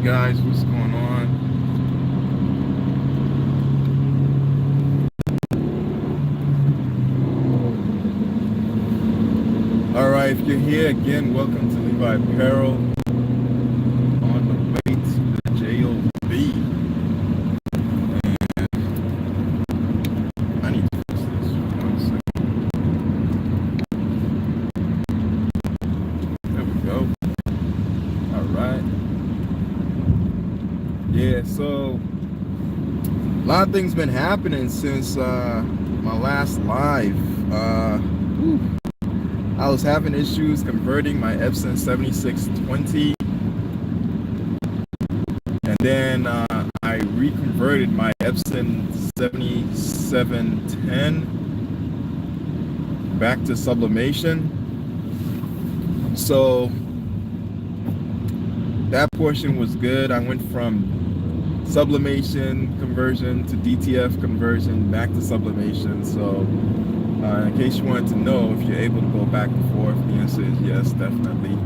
guys, what's going on? All right, if you're here again, welcome to Levi Apparel on the way to the JOB. And I need to fix this. One second. There we go. All right. Yeah, so a lot of things been happening since my last live. I was having issues converting my Epson 7620, and then I reconverted my Epson 7710 back to sublimation. So that portion was good. I went from sublimation conversion to DTF conversion back to sublimation. So in case you wanted to know if you're able to go back and forth, the answer is yes, definitely.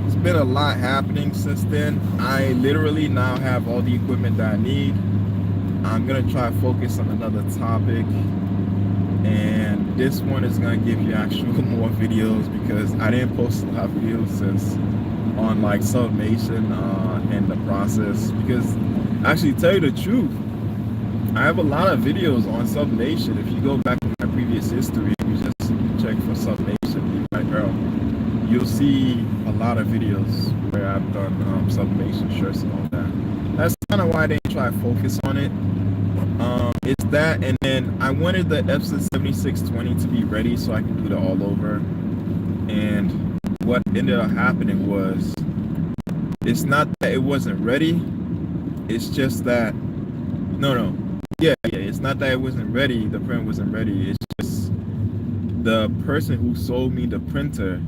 It's been a lot happening since then. I literally now have all the equipment that I need. I'm gonna try to focus on another topic, and this one is gonna give you actual more videos because I didn't post a lot of videos since on like sublimation and the process. Because actually, tell you the truth, I have a lot of videos on sublimation. If you go back to my previous history, you just check for sublimation, right, girl, you'll see a lot of videos where I've done sublimation shirts and all that. That's kind of why I didn't try to focus on it. It's that, and then I wanted the Epson 7620 to be ready so I could do it all over. And what ended up happening was, it's not that it wasn't ready, it's just that it's not that it wasn't ready, the print wasn't ready. It's just the person who sold me the printer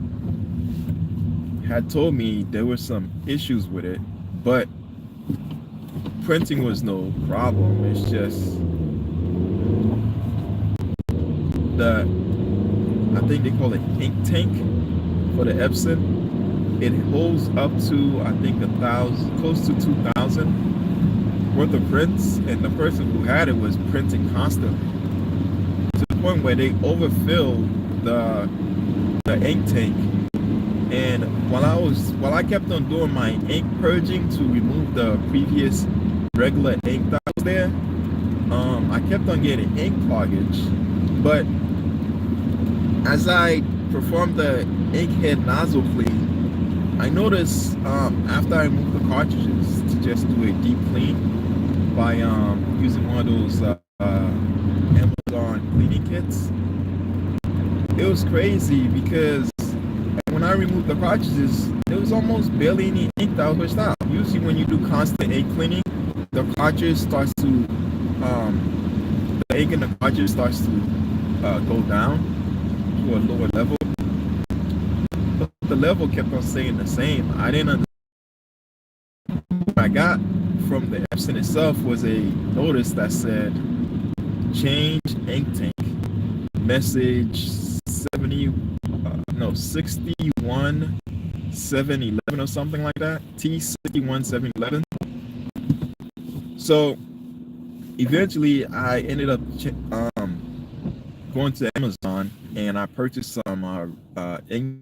had told me there were some issues with it, but printing was no problem. It's just I think they call it ink tank for the Epson. It holds up to, I think, 1,000, close to 2,000 worth of prints, and the person who had it was printing constantly to the point where they overfilled the ink tank. And while I kept on doing my ink purging to remove the previous regular ink that was there, I kept on getting ink cloggage. But as I performed the ink head nozzle clean, I noticed after I removed the cartridges to just do a deep clean by using one of those Amazon cleaning kits, it was crazy because when I removed the cartridges, there was almost barely any ink that was pushed out. Usually when you do constant ink cleaning, the cartridge starts to, the ink in the cartridge starts to go down to a lower level. But the level kept on staying the same. I didn't understand. What I got from the Epson itself was a notice that said, change ink tank, message 61711 or something like that, T61711. So eventually I ended up going to Amazon, and I purchased some ink.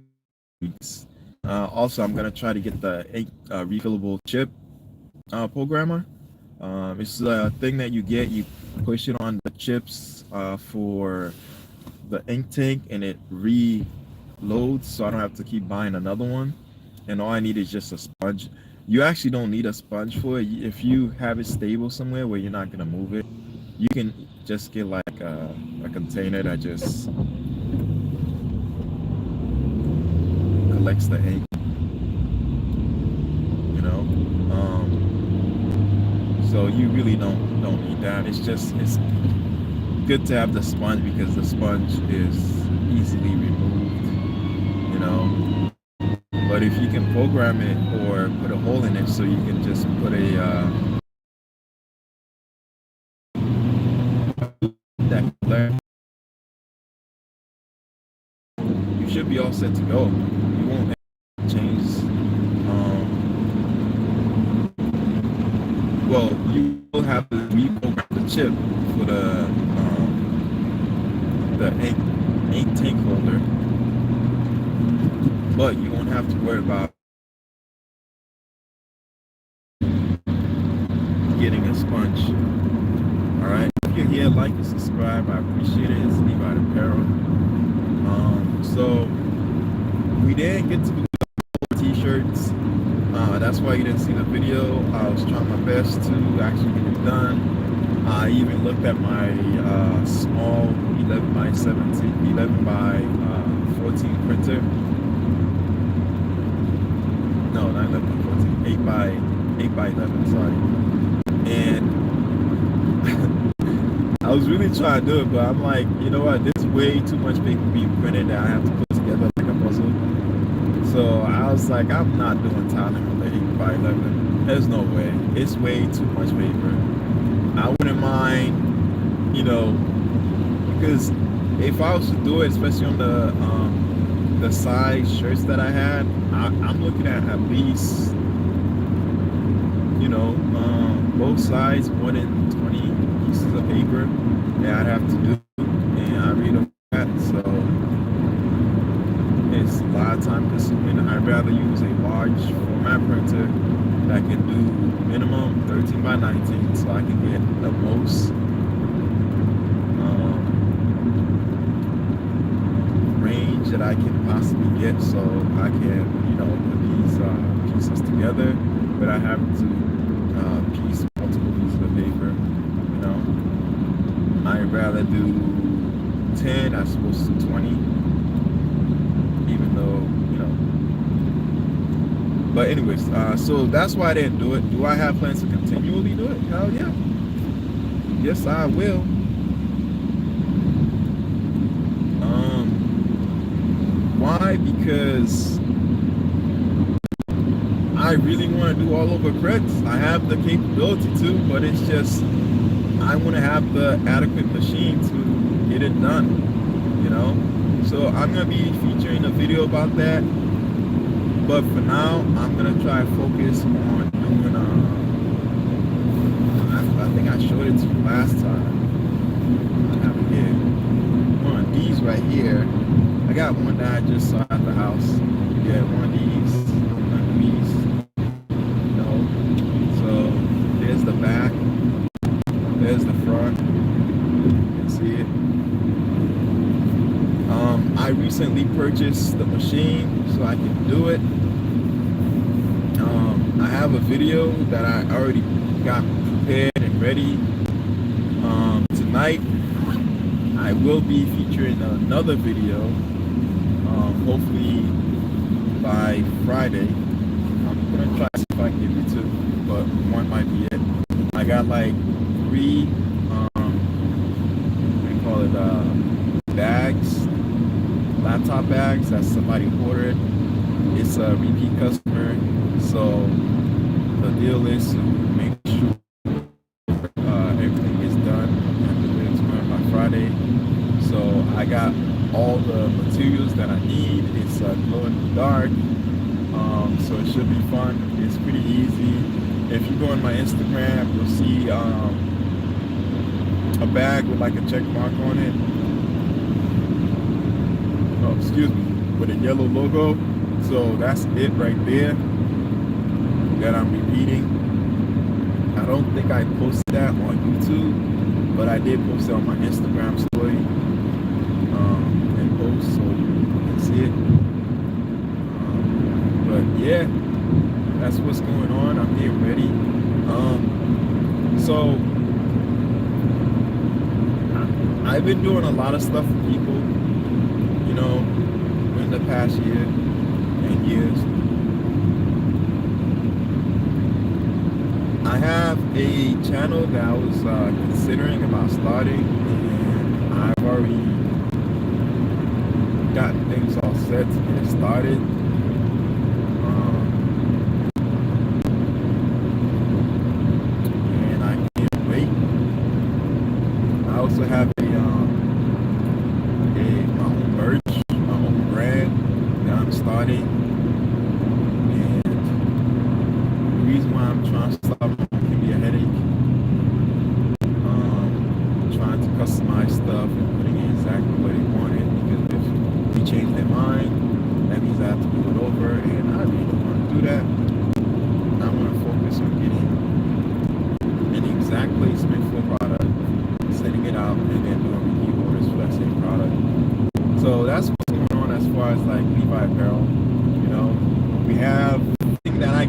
Also, I'm gonna try to get the ink refillable chip programmer. It's a thing that you get, you push it on the chips for the ink tank, and it reloads, so I don't have to keep buying another one. And all I need is just a sponge. You actually don't need a sponge for it. If you have it stable somewhere where you're not gonna move it, you can just get like a container that just collects the ink, you know. So you really don't need that. It's good to have the sponge because the sponge is easily removed, you know. But if you can program it or put a hole in it so you can just put a you should be all set to go. You won't change. Well, you will have to reprogram the chip for the ink tank holder, but you won't have to worry about getting a sponge. All right. If you're here, like and subscribe. I appreciate it. It's Levi Apparel. So we didn't get to do t-shirts. That's why you didn't see the video. I was trying my best to actually get it done. I even looked at my small 11 by 17, 11 by 14 printer. No, not 11 by 14, 8 by 11. Sorry. And I was really trying to do it, but I'm like, you know what? There's way too much paper being printed that I have to put together like a puzzle. So I was like, I'm not doing tiling on the 8 by 11. There's no way. It's way too much paper. I wouldn't mind, you know, because if I was to do it, especially on the size shirts that I had, I'm looking at least, you know, both sides, more than 20 pieces of paper that I'd have to do, and I read about that, so it's a lot of time consuming. I'd rather use a large format printer that can do minimum 13 by 19, so I can get the most range that I can possibly get, so I can, you know, put these pieces together without having to piece multiple pieces of paper. You know, I'd rather do 10 as opposed to 20, even though, you know. But anyways, so that's why I didn't do it. Do I have plans to continually do it? Hell yeah. Yes, I will. Why? Because I really want to do all over prints. I have the capability to, but it's just I want to have the adequate machine to get it done, you know. So I'm gonna be featuring a video about that, but for now I'm gonna try to focus on doing I think I showed it to you last time. I have it here. One of these right here. I got one that I just saw at the house. Yeah, one of these, one of these. No. So there's the back. There's the front. You can see it. I recently purchased the machine so I can do it. I have a video that I already got prepared and ready. Tonight I will be featuring another video. Hopefully by Friday. I'm gonna try to see if I can give you two, but one might be it. I got like 3 what do you call it, bags, laptop bags that somebody ordered. It's a repeat customer, so the deal is to make sure everything is done and delivered to them by Friday. So I got all the materials that I need. It's glow in the dark, so it should be fun. It's pretty easy. If you go on my Instagram, you'll see a bag with like a check mark on it. Oh, excuse me, with a yellow logo. So that's it right there that I'm repeating. I don't think I posted that on YouTube, but I did post it on my Instagram story. So you can see it. But yeah, that's what's going on. I'm getting ready. So I've been doing a lot of stuff for people, you know, in the past year and years. I have a channel that I was considering about starting, and I've already gotten things all set to get it started. And I can't wait. I also have my own merch, my own brand that I'm starting.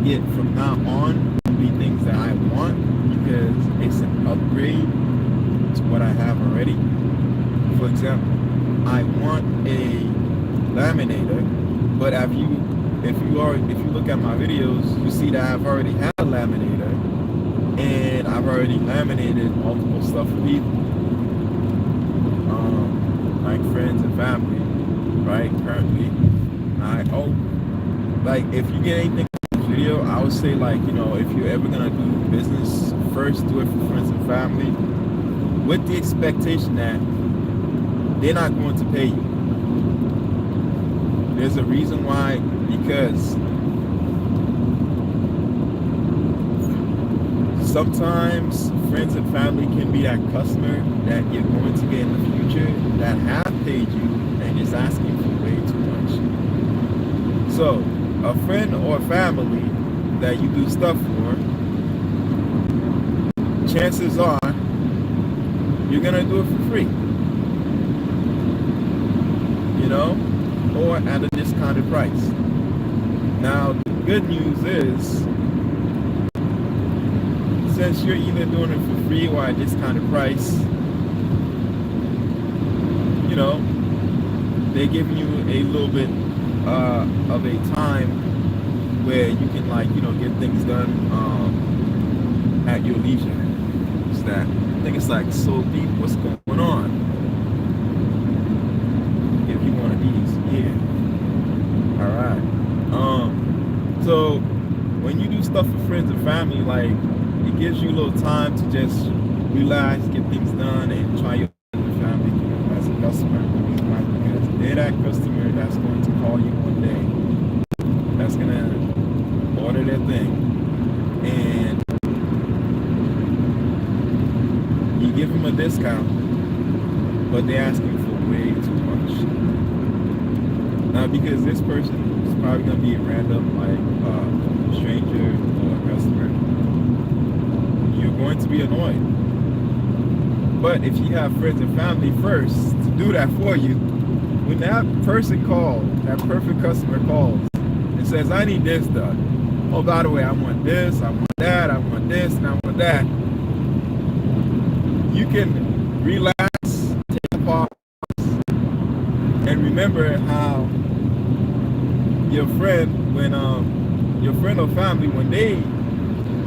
get from now on will be things that I want because it's an upgrade to what I have already. For example, I want a laminator, but if you look at my videos, you see that I've already had a laminator, and I've already laminated multiple stuff for people, like friends and family, right? Currently, I hope, like, if you get anything from this video, I would say, like, you know, if you're ever gonna do business, first do it for friends and family, with the expectation that they're not going to pay you. There's a reason why, because sometimes friends and family can be that customer that you're going to get in the future that have paid you and is asking for way too much. So, a friend or family that you do stuff for, chances are you're gonna do it for free, you know, or at a discounted price. Now, the good news is, since you're either doing it for free or at a discounted price, you know, they're giving you a little bit of a time where you can, like, you know, get things done at your leisure. It's that, I think it's like, so deep, what's going on? Give you one of these, yeah. All right. So when you do stuff for friends and family, like, it gives you a little time to just relax, get things done, and try your family as a customer. Because they're that customer that's going to call you one day, that's gonna order their thing, and you give them a discount, but they're asking for way too much. Now, because this person is probably gonna be a random, like, stranger or a customer, you're going to be annoyed. But if you have friends and family first to do that for you, when that person calls, that perfect customer calls and says, I need this done. Oh, by the way, I want this, I want that, I want this, and I want that. You can relax, take a pause, and remember how your friend, when your friend or family, when they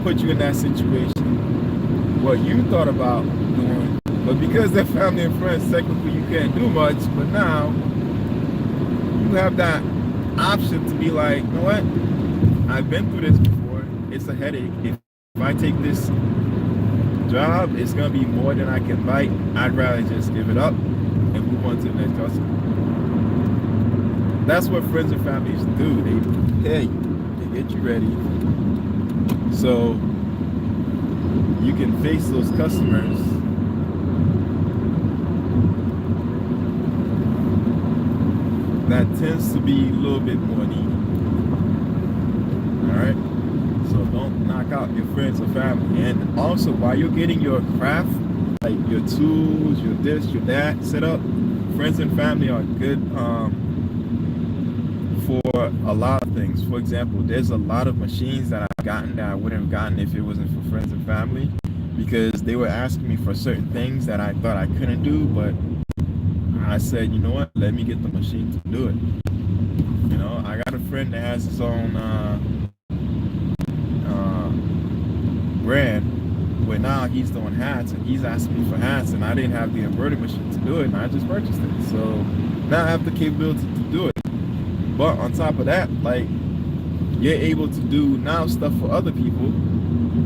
put you in that situation, what you thought about doing, but because they're family and friends, technically you can't do much, but now you have that option to be like, you know what, I've been through this before, it's a headache. If I take this job, it's gonna be more than I can bite. I'd rather just give it up and move on to the next customer. That's what friends and families do. They prepare you, they get you ready, so you can face those customers that tends to be a little bit more needy. All right, so don't knock out your friends or family. And also, while you're getting your craft, like your tools, your this, your that set up, friends and family are good for a lot of things. For example, there's a lot of machines that I've gotten that I wouldn't have gotten if it wasn't for friends and family, because they were asking me for certain things that I thought I couldn't do, but I said, you know what, let me get the machine to do it. You know, I got a friend that has his own brand where now he's doing hats, and he's asking me for hats, and I didn't have the embroidery machine to do it, and I just purchased it. So now I have the capability to do it. But on top of that, like, you're able to do now stuff for other people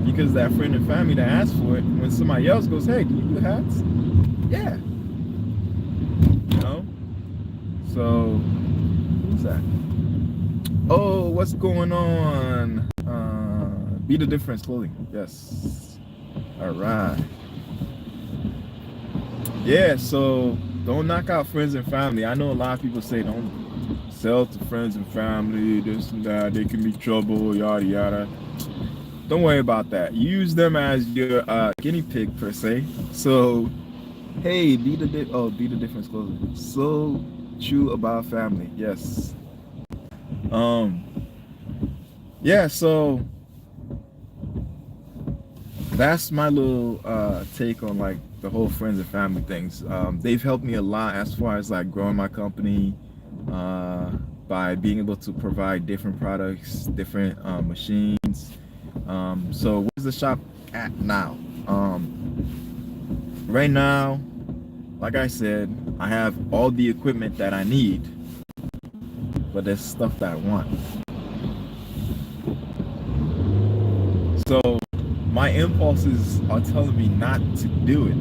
because that friend and family that asked for it, when somebody else goes, hey, do you do hats? Yeah. You know? So, who's that? Oh, what's going on? Be the Difference Clothing. Yes. All right. Yeah, so don't knock out friends and family. I know a lot of people say don't sell to friends and family, this and that, they can be trouble, yada yada. Don't worry about that. Use them as your guinea pig per se. So, hey, be the difference clothing. So true about family. Yes. Yeah, so that's my little take on like the whole friends and family things. They've helped me a lot as far as like growing my company, uh, by being able to provide different products, different machines. So where's the shop at now? Right now, like I said, I have all the equipment that I need, but there's stuff that I want. So my impulses are telling me not to do it,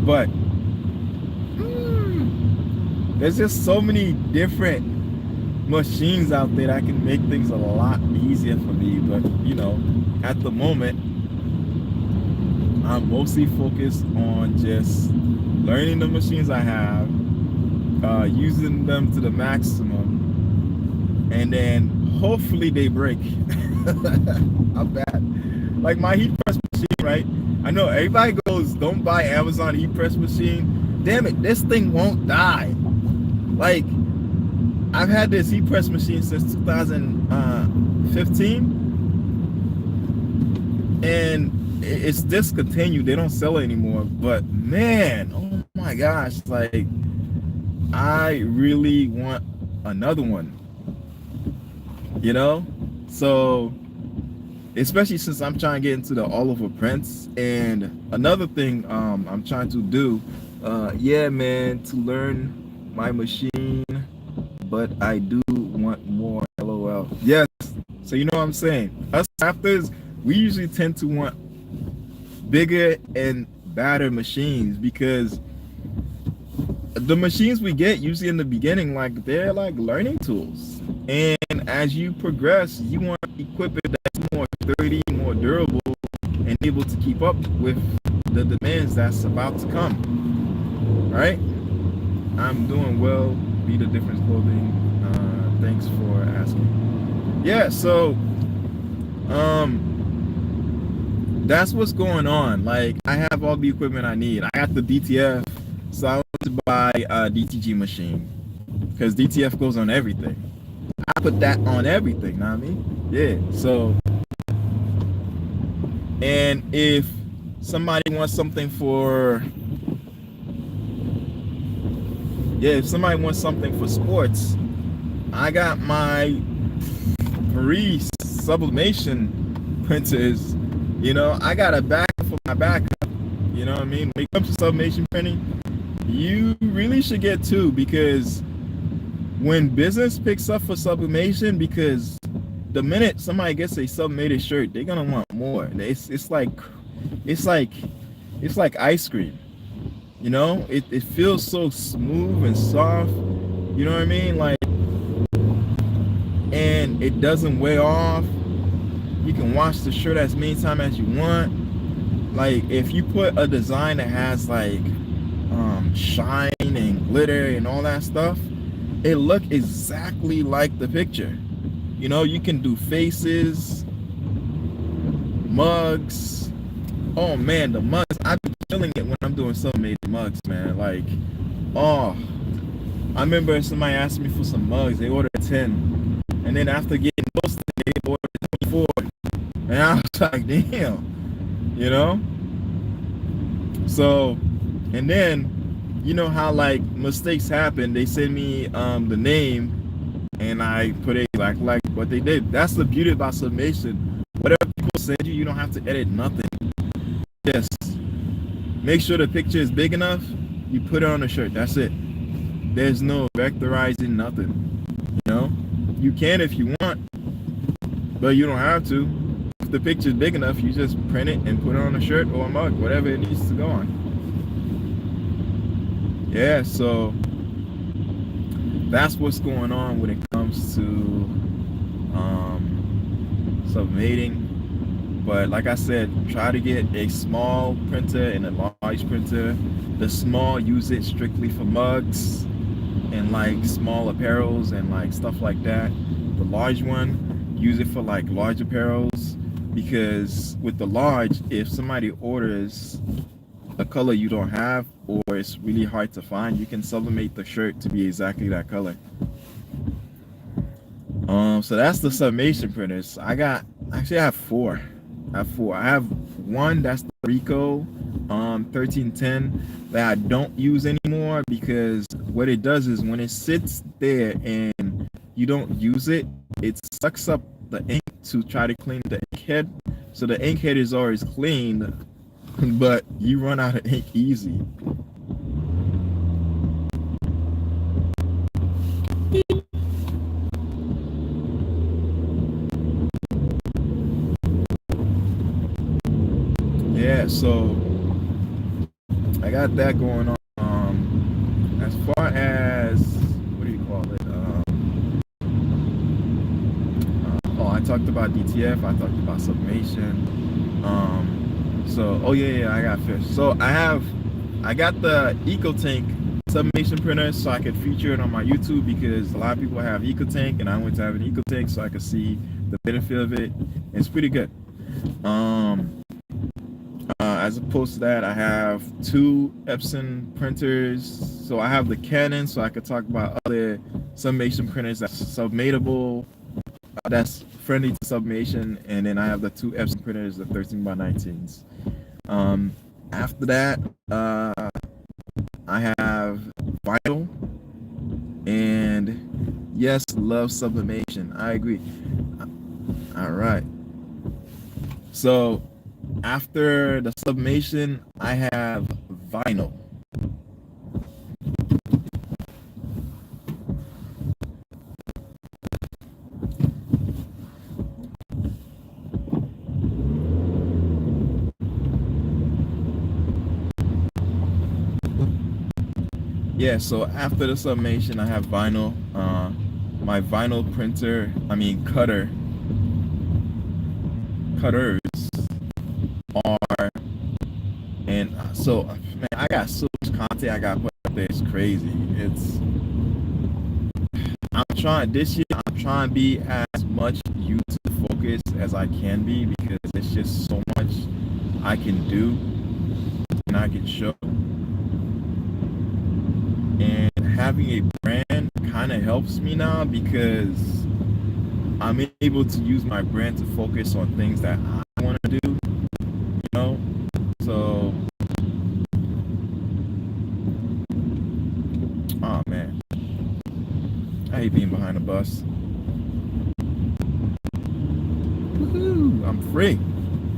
but there's just so many different machines out there that can make things a lot easier for me. But you know, at the moment, I'm mostly focused on just learning the machines I have, using them to the maximum, and then hopefully they break. I'm bad. Like my heat press machine, right? I know everybody goes, don't buy Amazon heat press machine. Damn it, this thing won't die. Like, I've had this heat press machine since 2015, and it's discontinued. They don't sell it anymore. But man, oh my gosh, like I really want another one. You know, so especially since I'm trying to get into the Oliver prints. And another thing I'm trying to do, yeah, man, to learn my machine, but I do want more. LOL. Yes. So you know what I'm saying? Us crafters, we usually tend to want bigger and badder machines because the machines we get usually in the beginning, like they're like learning tools. And as you progress, you want equipment that's more sturdy, more durable, and able to keep up with the demands that's about to come. Right? I'm doing well. Be the difference clothing. Thanks for asking. Yeah, so that's what's going on. Like I have all the equipment I need. I got the DTF, so I want to buy a DTG machine because DTF goes on everything. I put that on everything, know what I mean? Yeah. So, and if somebody wants something for, yeah, if somebody wants something for sports, I got my Marie sublimation printers. You know, I got a backup for my backup. You know what I mean? When it comes to sublimation printing, you really should get two, because when business picks up for sublimation, because the minute somebody gets a sublimated shirt, they're gonna want more. It's like ice cream. You know, it feels so smooth and soft. You know what I mean? Like, and it doesn't wear off. You can wash the shirt as many times as you want. Like if you put a design that has like shine and glitter and all that stuff, it look exactly like the picture. You know, you can do faces, mugs. Oh man, the mugs, I've been killing it when I'm doing sublimated mugs, man. Like, oh, I remember somebody asked me for some mugs. They ordered 10, and then after getting those, they ordered 24, and I was like, damn, you know. So, and then you know how like mistakes happen. They send me the name, and I put it like what they did. That's the beauty about sublimation. Whatever people send you, you don't have to edit nothing. Just make sure the picture is big enough. You put it on the shirt. That's it. There's no vectorizing, nothing. You know, you can if you want, but you don't have to. If the picture is big enough, you just print it and put it on a shirt or a mug, whatever it needs to go on. Yeah, so that's what's going on when it comes to sublimating. But like I said, try to get a small printer and a large printer. The small, use it strictly for mugs and like small apparels and like stuff like that. The large one, use it for like large apparels, because with the large, if somebody orders a color you don't have or it's really hard to find, you can sublimate the shirt to be exactly that color. So that's the summation printers. I have four. I have one that's the Rico 1310 that I don't use anymore because what it does is when it sits there and you don't use it, it sucks up the ink to try to clean the ink head. So the ink head is always clean, but you run out of ink easy. Yeah, so I got that going on. As far as what do you call it? I talked about DTF. I talked about sublimation. Oh yeah, I got fish. So I got the EcoTank sublimation printer, so I could feature it on my YouTube because a lot of people have EcoTank, and I went to have an EcoTank so I could see the benefit of it. It's pretty good. As opposed to that, I have two Epson printers. So I have the Canon, so I could talk about other sublimation printers that's submatable, that's friendly to sublimation, and then I have the two Epson printers, the 13x19s. After that, I have vinyl, and yes, love sublimation. I agree. All right. So after the sublimation, I have vinyl. Yeah, so after the sublimation, I have vinyl. My vinyl cutters are, and so man, I got so much content I got put up there. It's crazy. I'm trying to be as much YouTube focused as I can be because there's just so much I can do and I can show. And having a brand kind of helps me now because I'm able to use my brand to focus on things that I want to do, you know? So, oh man, I hate being behind a bus. Woohoo, I'm free.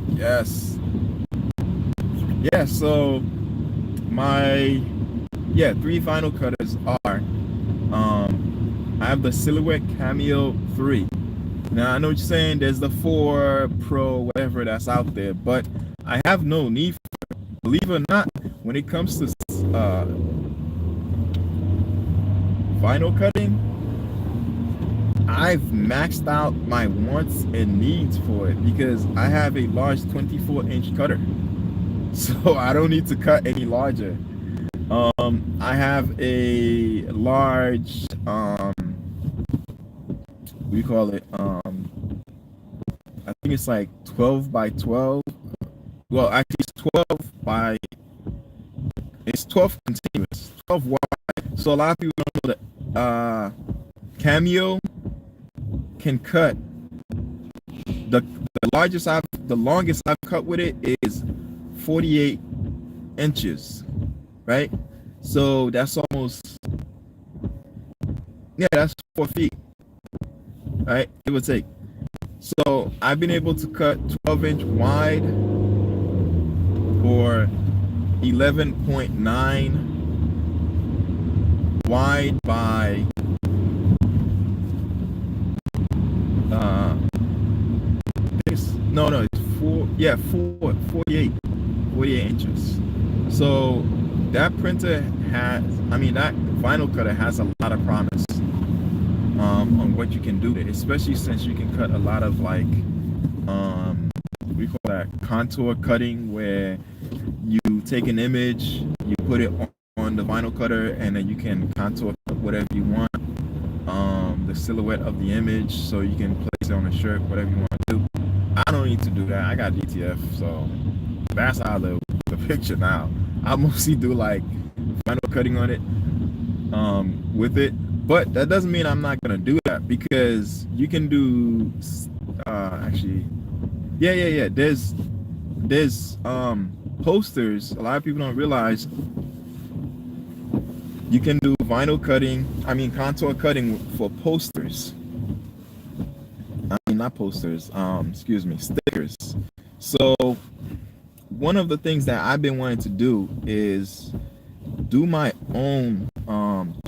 Yes. Yeah, so my three vinyl cutters are I have the Silhouette Cameo 3. Now I know what you're saying, there's the 4 Pro whatever that's out there, but I have no need for it. Believe it or not, when it comes to vinyl cutting, I've maxed out my wants and needs for it because I have a large 24-inch cutter, so I don't need to cut any larger. I have a large, what do you call it? I think it's like 12 by 12. Well, actually, it's 12 continuous, 12 wide. So a lot of people don't know that Cameo can cut the longest I've cut with it is 48 inches. Right? So that's almost, that's 4 feet, right? It would take. So I've been able to cut 12-inch wide or 11.9 wide by it's 48 inches. So that printer that vinyl cutter has a lot of promise on what you can do there, especially since you can cut a lot of like we call that contour cutting, where you take an image, you put it on the vinyl cutter, and then you can contour whatever you want, the silhouette of the image, so you can place it on a shirt, whatever you want to do. I don't need to do that. I got DTF, so that's out of the picture now. I mostly do like vinyl cutting on it with it, But that doesn't mean I'm not gonna do that, because you can do actually, yeah. There's posters. A lot of people don't realize you can do vinyl cutting. I mean contour cutting for posters. I mean not posters. Excuse me, stickers. So one of the things that I've been wanting to do is do my own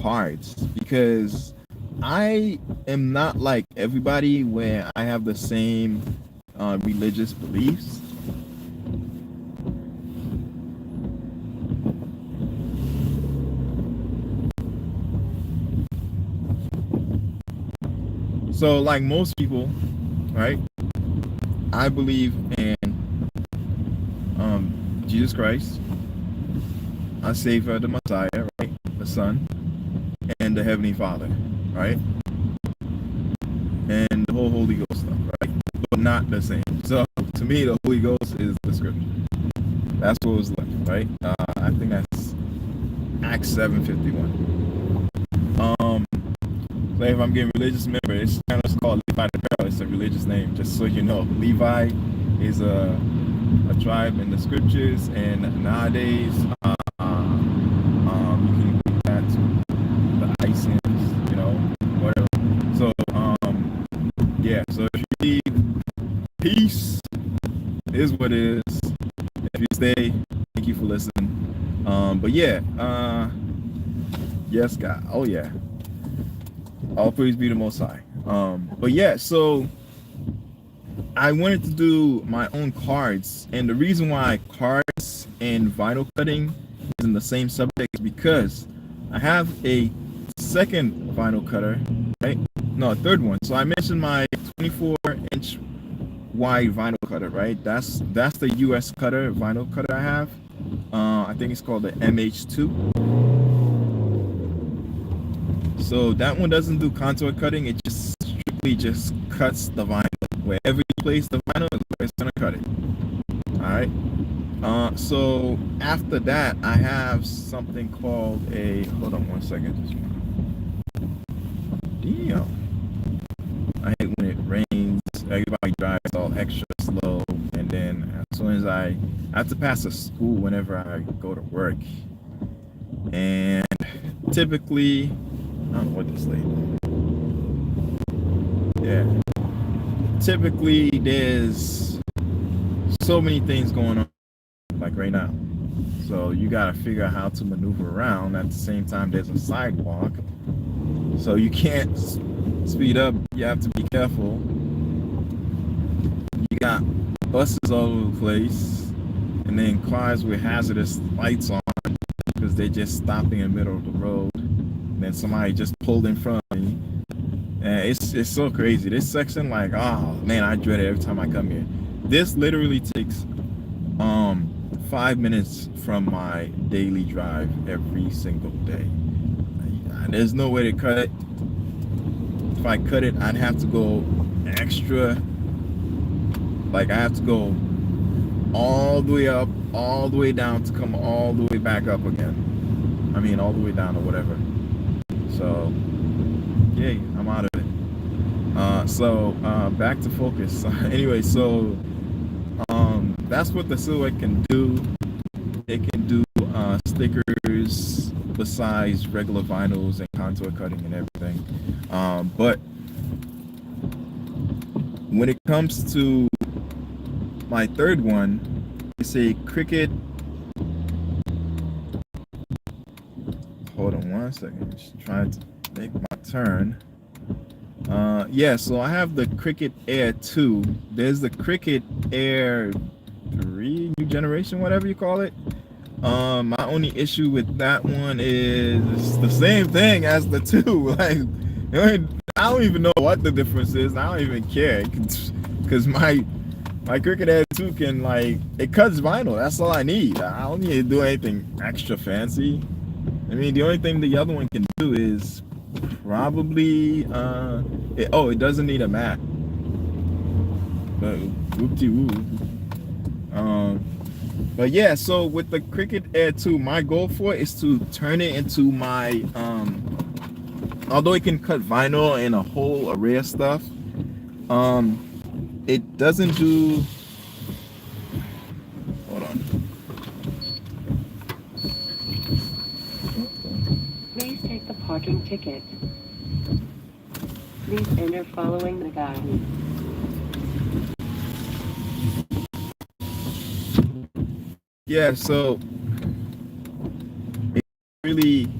cards, because I am not like everybody where I have the same religious beliefs. So like most people, right, I believe in Jesus Christ, our Savior, the Messiah, right, the Son, and the Heavenly Father, right, and the whole Holy Ghost stuff, right, but not the same. So to me, the Holy Ghost is the Scripture. That's what was left, right? I think that's Acts 7:51. So if I'm getting religious, remember it's kind of called Levi the Pharaoh. It's a religious name, just so you know. Levi is a tribe in the scriptures, and nowadays you can equate that to the Isians, you know, whatever. So yeah. So if you leave, peace is what it is. If you stay, thank you for listening. But yeah, yes, God. Oh yeah. All praise be the Most High. But yeah, so I wanted to do my own cards, and the reason why cards and vinyl cutting is in the same subject is because I have a second vinyl cutter, right? No, a third one. So I mentioned my 24-inch wide vinyl cutter, right? That's the US cutter, vinyl cutter I have. I think it's called the MH2. So that one doesn't do contour cutting. It just strictly just cuts the vinyl. Wherever you place the vinyl is where it's gonna cut it. All right. So after that, I have something called a. Hold on one second. Damn. I hate when it rains. Everybody drives all extra slow, and then as soon as I have to pass a school whenever I go to work, and typically. I don't know what this lady. Yeah. Typically, there's so many things going on, like right now. So you gotta figure out how to maneuver around. At the same time, there's a sidewalk, so you can't speed up. You have to be careful. You got buses all over the place, and then cars with hazardous lights on because they're just stopping in the middle of the road. Then somebody just pulled in front of me, and it's so crazy. This section, like, oh man, I dread it every time I come here. This literally takes 5 minutes from my daily drive every single day. There's no way to cut it. If I cut it, I'd have to go extra. Like I have to go all the way up, all the way down to come all the way back up again. I mean, all the way down or whatever. So, yay, I'm out of it. So back to focus. Anyway, so that's what the Silhouette can do. It can do stickers besides regular vinyls and contour cutting and everything. But when it comes to my third one, it's a Cricut. Hold on one second. Just trying to make my turn. Yeah, so I have the Cricut Air 2. There's the Cricut Air 3, new generation, whatever you call it. My only issue with that one is the same thing as the 2. Like, I don't even know what the difference is. I don't even care, because my Cricut Air 2 can, like, it cuts vinyl. That's all I need. I don't need to do anything extra fancy. I mean, the only thing the other one can do is probably it doesn't need a mat. But whoop-de-woo. But yeah, so with the Cricut Air 2, my goal for it is to turn it into my although it can cut vinyl and a whole array of stuff, it doesn't do. Hold on. Please take the parking ticket. Please enter following the guidance. Yeah, so it really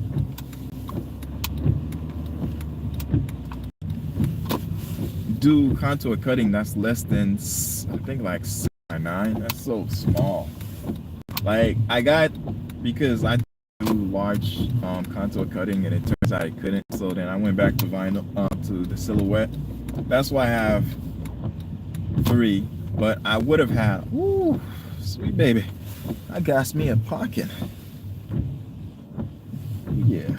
do contour cutting that's less than, I think, like 6x9. That's so small. Like, I got, because I do large contour cutting and it turns out I couldn't, so then I went back to vinyl, to the silhouette. That's why I have 3, but I would have had, woo, sweet baby, I got me a pocket. Yeah.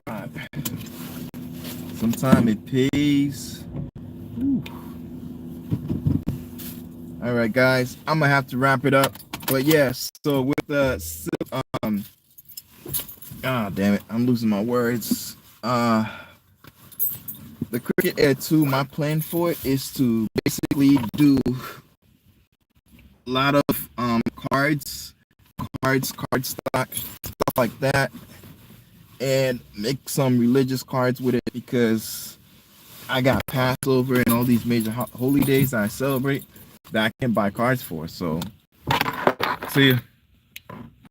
Alright. Sometimes it pays. Alright guys, I'm gonna have to wrap it up. But yes, so with the damn it, I'm losing my words. The Cricut Air 2, my plan for it is to basically do a lot of card stock, stuff like that, and make some religious cards with it because I got Passover and all these major holy days I celebrate that I can buy cards for. So, see ya.